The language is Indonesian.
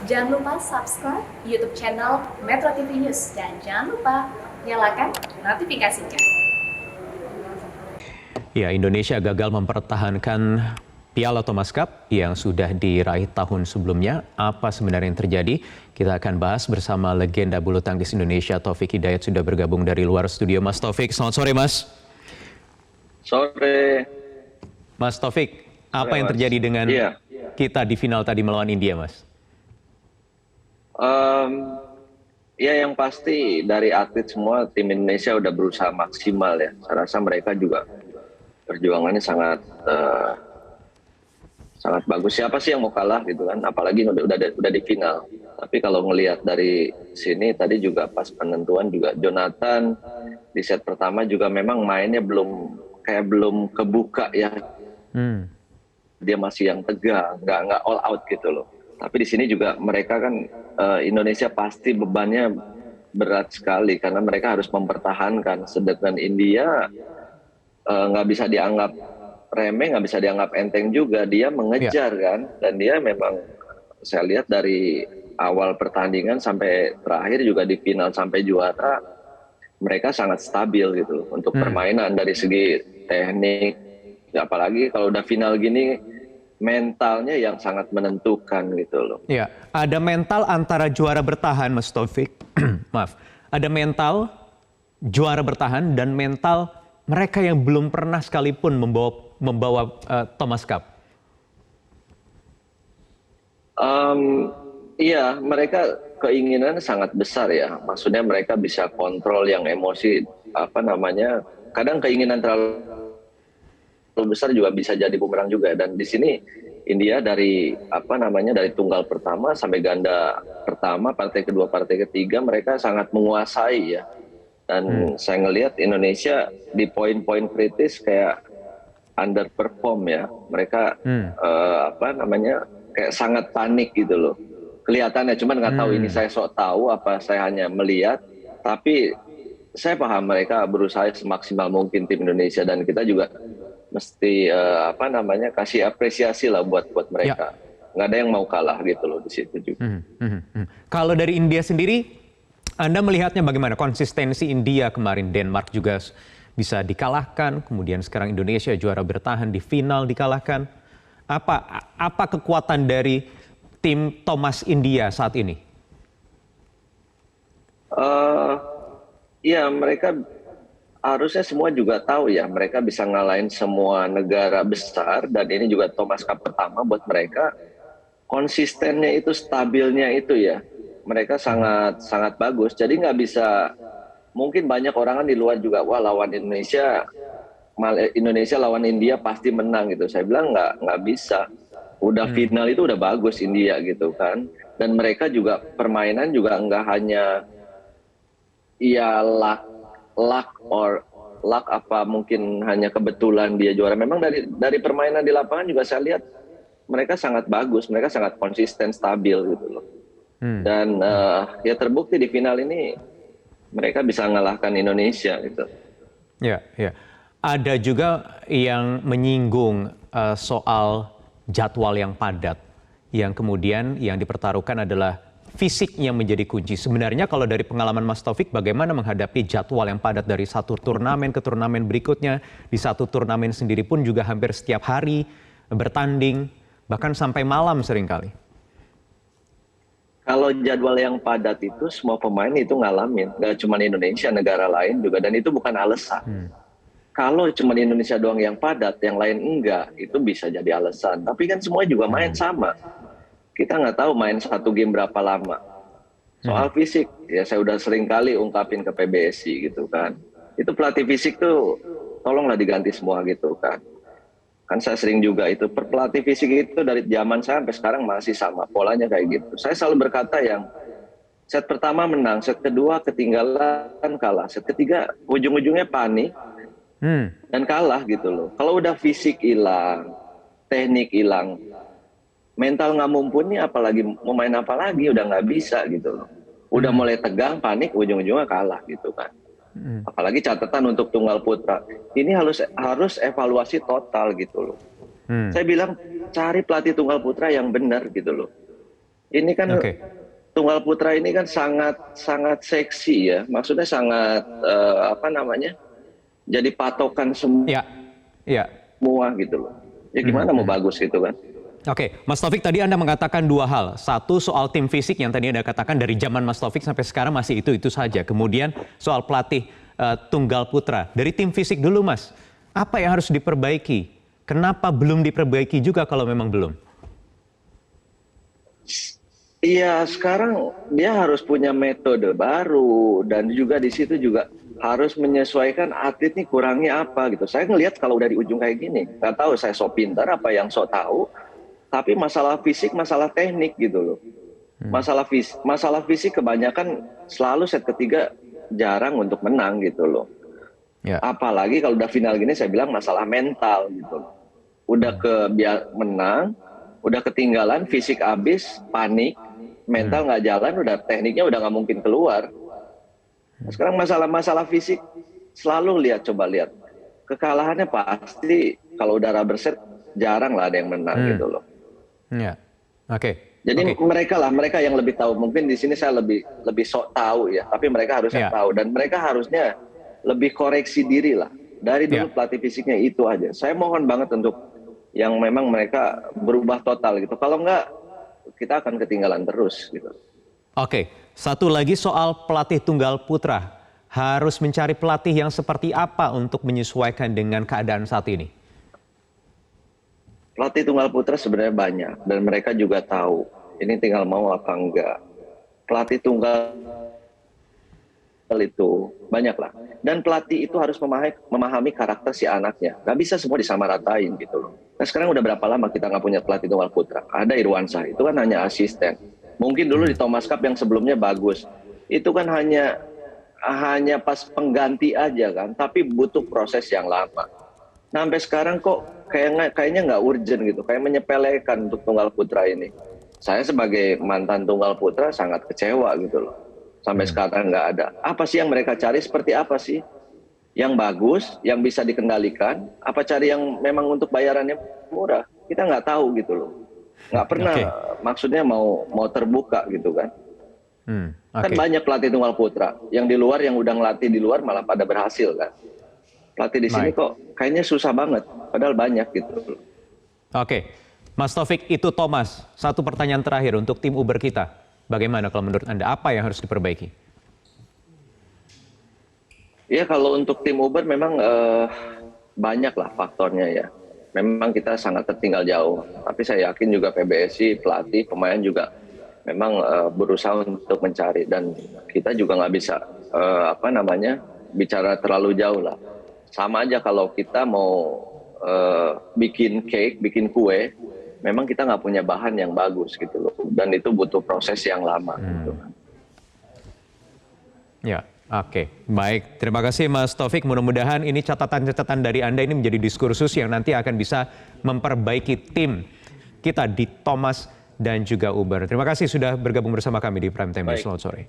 Jangan lupa subscribe YouTube channel Metro TV News dan jangan lupa nyalakan notifikasinya. Ya, Indonesia gagal mempertahankan Piala Thomas Cup yang sudah diraih tahun sebelumnya. Apa sebenarnya yang terjadi? Kita akan bahas bersama legenda bulu tangkis Indonesia, Taufik Hidayat, sudah bergabung dari luar studio. Mas Taufik, selamat sore Mas. Sore. Mas Taufik, apa yang Mas. terjadi dengan kita di final tadi melawan India, Mas? Ya yang pasti dari atlet semua tim Indonesia udah berusaha maksimal ya. Saya rasa mereka juga perjuangannya sangat sangat bagus. Siapa sih yang mau kalah gitu kan? Apalagi udah di final. Tapi kalau ngelihat dari sini tadi juga pas penentuan juga Jonathan di set pertama juga memang mainnya belum kebuka ya. Dia masih yang tegang, nggak all out gitu loh. Tapi di sini juga mereka kan Indonesia pasti bebannya berat sekali karena mereka harus mempertahankan. Sedangkan India nggak bisa dianggap remeh, nggak bisa dianggap enteng juga. Dia mengejar kan, dan dia memang saya lihat dari awal pertandingan sampai terakhir juga di final sampai juara mereka sangat stabil gitu loh untuk permainan dari segi teknik. Apalagi kalau udah final gini mentalnya yang sangat menentukan gitu loh. Ya, ada mental antara juara bertahan, Mas Taufik. Maaf, ada mental juara bertahan dan mental mereka yang belum pernah sekalipun membawa Thomas Cup. Iya, mereka keinginan sangat besar ya. Maksudnya mereka bisa kontrol yang emosi, kadang keinginan terlalu besar juga bisa jadi bumerang juga. Dan di sini India dari dari tunggal pertama sampai ganda pertama, partai kedua, partai ketiga mereka sangat menguasai ya. Dan saya ngelihat Indonesia di poin-poin kritis kayak underperform ya. Mereka kayak sangat panik gitu loh. Kelihatannya, cuman nggak tahu ini saya sok tahu apa saya hanya melihat. Tapi saya paham mereka berusaha semaksimal mungkin tim Indonesia, dan kita juga mesti kasih apresiasi lah buat mereka. Nggak ada yang mau kalah gitu loh di situ juga. Kalau dari India sendiri, Anda melihatnya bagaimana? Konsistensi India kemarin, Denmark juga bisa dikalahkan, kemudian sekarang Indonesia juara bertahan di final dikalahkan. Apa kekuatan dari tim Thomas India saat ini? Ya mereka harusnya semua juga tahu ya, mereka bisa ngalahin semua negara besar, dan ini juga Thomas Cup pertama buat mereka. Konsistennya itu, stabilnya itu ya, mereka sangat bagus. Jadi nggak bisa, mungkin banyak orang kan di luar juga, wah lawan Indonesia lawan India pasti menang gitu. Saya bilang nggak bisa. Udah final itu udah bagus India gitu kan. Dan mereka juga permainan juga nggak hanya ya luck apa mungkin hanya kebetulan dia juara. Memang dari permainan di lapangan juga saya lihat mereka sangat bagus, mereka sangat konsisten, stabil gitu loh. Dan ya terbukti di final ini mereka bisa mengalahkan Indonesia gitu. Ya. Ada juga yang menyinggung soal jadwal yang padat, yang kemudian yang dipertaruhkan adalah fisik yang menjadi kunci. Sebenarnya kalau dari pengalaman Mas Taufik, bagaimana menghadapi jadwal yang padat dari satu turnamen ke turnamen berikutnya, di satu turnamen sendiri pun juga hampir setiap hari bertanding, bahkan sampai malam seringkali. Kalau jadwal yang padat itu semua pemain itu ngalamin, nggak cuma Indonesia, negara lain juga, dan itu bukan alasan. Kalau cuma Indonesia doang yang padat, yang lain enggak, itu bisa jadi alasan. Tapi kan semua juga main sama. Kita nggak tahu main satu game berapa lama. Soal fisik, ya saya udah sering kali ungkapin ke PBSI gitu kan. Itu pelatih fisik tuh tolonglah diganti semua gitu kan. Kan saya sering juga itu, pelatih fisik itu dari zaman saya sampai sekarang masih sama, polanya kayak gitu. Saya selalu berkata yang set pertama menang, set kedua ketinggalan kalah, set ketiga ujung-ujungnya panik dan kalah gitu loh. Kalau udah fisik hilang, teknik hilang, mental nggak mumpuni, apalagi mau main apa lagi, udah nggak bisa gitu loh. Udah mulai tegang, panik, ujung-ujungnya kalah gitu kan. Apalagi catatan untuk tunggal putra, ini harus evaluasi total gitu loh. Saya bilang cari pelatih tunggal putra yang benar gitu loh. Ini kan Oke. tunggal putra ini kan sangat sangat seksi ya. Maksudnya sangat apa namanya? Jadi patokan semua Ya, ya. gitu loh. Ya gimana mau bagus gitu kan? Oke, Mas Taufik tadi Anda mengatakan dua hal. Satu soal tim fisik yang tadi Anda katakan dari zaman Mas Taufik sampai sekarang masih itu saja. Kemudian soal pelatih tunggal putra. Dari tim fisik dulu Mas, apa yang harus diperbaiki? Kenapa belum diperbaiki juga kalau memang belum? Iya, sekarang dia harus punya metode baru dan juga di situ juga harus menyesuaikan atlet ini kurangnya apa gitu. Saya ngelihat kalau dari ujung kayak gini, nggak tahu saya sok pintar apa yang sok tahu, tapi masalah fisik, masalah teknik gitu loh. Masalah fisik kebanyakan selalu set ketiga jarang untuk menang gitu loh. Ya. Apalagi kalau udah final gini saya bilang masalah mental gitu loh. Udah menang, udah ketinggalan, fisik habis, panik, mental nggak jalan, udah tekniknya udah nggak mungkin keluar. Nah, sekarang masalah fisik selalu coba lihat kekalahannya pasti kalau udah rubber set jarang lah ada yang menang gitu loh. Ya, oke. Jadi mereka yang lebih tahu. Mungkin di sini saya lebih sok tahu ya, tapi mereka harusnya tahu dan mereka harusnya lebih koreksi diri lah. Dari dulu pelatih fisiknya itu aja. Saya mohon banget untuk yang memang mereka berubah total gitu. Kalau enggak kita akan ketinggalan terus gitu. Oke, satu lagi soal pelatih tunggal putra. Harus mencari pelatih yang seperti apa untuk menyesuaikan dengan keadaan saat ini? Pelatih tunggal putra sebenarnya banyak dan mereka juga tahu. Ini tinggal mau apa enggak. Pelatih tunggal itu banyak lah. Dan pelatih itu harus memahami karakter si anaknya. Gak bisa semua disamaratain gitu loh. Nah sekarang udah berapa lama kita nggak punya pelatih tunggal putra? Ada Irwansyah, itu kan hanya asisten. Mungkin dulu di Thomas Cup yang sebelumnya bagus. Itu kan hanya pas pengganti aja kan, tapi butuh proses yang lama. Nah sampai sekarang kok kayaknya nggak urgent gitu, kayak menyepelekan untuk tunggal putra ini. Saya sebagai mantan tunggal putra sangat kecewa gitu loh. Sampai sekarang nggak ada. Apa sih yang mereka cari, seperti apa sih? Yang bagus, yang bisa dikendalikan, apa cari yang memang untuk bayarannya murah? Kita nggak tahu gitu loh. Nggak pernah maksudnya mau terbuka gitu kan. Kan banyak pelatih tunggal putra yang di luar, yang udah ngelatih di luar malah pada berhasil kan. Pelatih di sini kok kayaknya susah banget, padahal banyak gitu. Oke, Mas Taufik itu Thomas. Satu pertanyaan terakhir untuk tim Uber kita. Bagaimana kalau menurut Anda, apa yang harus diperbaiki? Ya kalau untuk tim Uber memang banyak lah faktornya ya. Memang kita sangat tertinggal jauh. Tapi saya yakin juga PBSI, pelatih, pemain juga memang berusaha untuk mencari. Dan kita juga nggak bisa bicara terlalu jauh lah. Sama aja kalau kita mau bikin cake, bikin kue, memang kita nggak punya bahan yang bagus gitu loh. Dan itu butuh proses yang lama. Gitu. Ya. Oke, baik. Terima kasih Mas Taufik. Mudah-mudahan ini catatan-catatan dari Anda ini menjadi diskursus yang nanti akan bisa memperbaiki tim kita di Thomas dan juga Uber. Terima kasih sudah bergabung bersama kami di Prime Time News. Selamat sore.